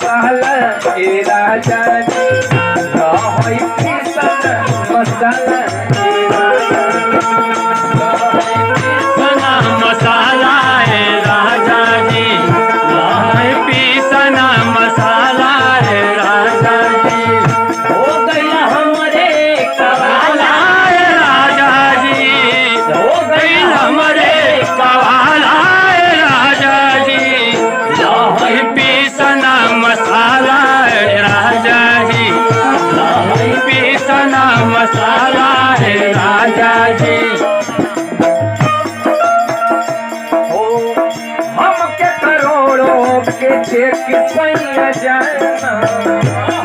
मसाला ए राजा जी होई पीसन मसाला ए राजा मसाला है राजा जी लाए पीसना मसाला है राजा जी हो गया हमरे कवाला है राजा जी हो गया हमरे कवाला है राजा जी लाए पीसना मसाला है राजा जी लाए पीसना मसाला है राजा जी हमके करोड़ों के चेक सैया जाना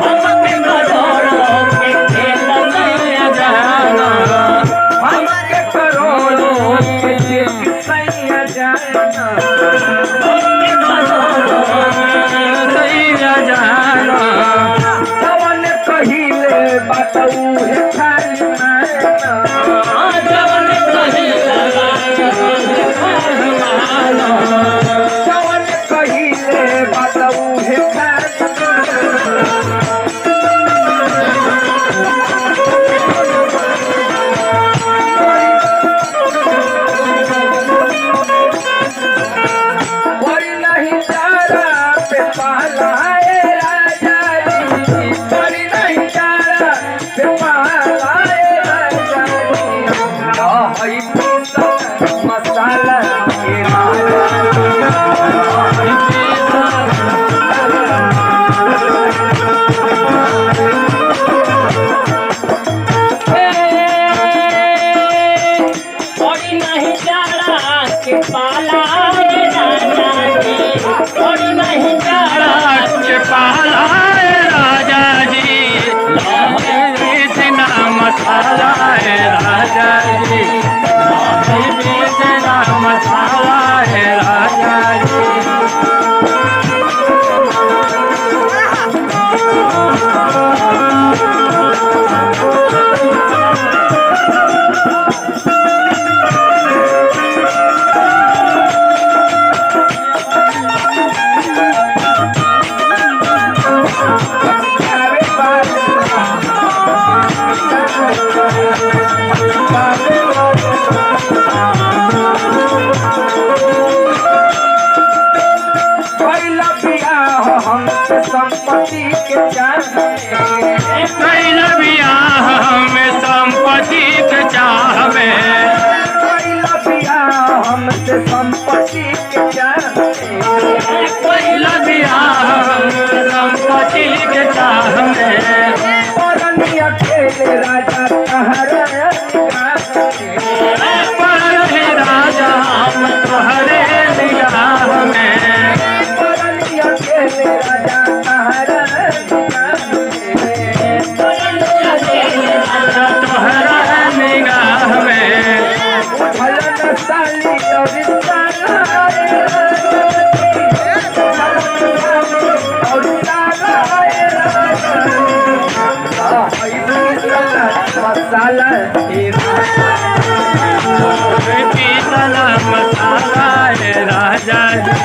हमके करोड़ों के खेल में जाना हमके करोड़ों के चेक सैया जाना हमके करोड़ों के सैया जाना जवन कहिले बताऊ है खाली माना जवन कहिले जवन कहिले बताऊ है खाली कोई नहीं चारा पे पाला है राजा जी कोई नहीं चारा पे पाला है राजा जी होई पीसन मसाला ए थोड़ी नहीं चारा के पाला है राजा जी थोड़ी नहीं चारा के पाला है राजा जी लाए पीसना मसाला है राजा जी लाए पीसना मसाला है राजा जी पहला बियाह हमसे संपत्ति के चाहे पहला बियाह में संपत्ति के चाह में पहला बियाह हमसे संपत्ति के चाहे पहला बियाह संपत्ति के चाह में परनी अकेले राजा कहरा परनी राजा हम तुम्हारे निगाह में परनी अकेले राजा कहरा तुम्हारा निगाह में भलन साली और साला और साला मसाला पीसना मसाला है राजा जी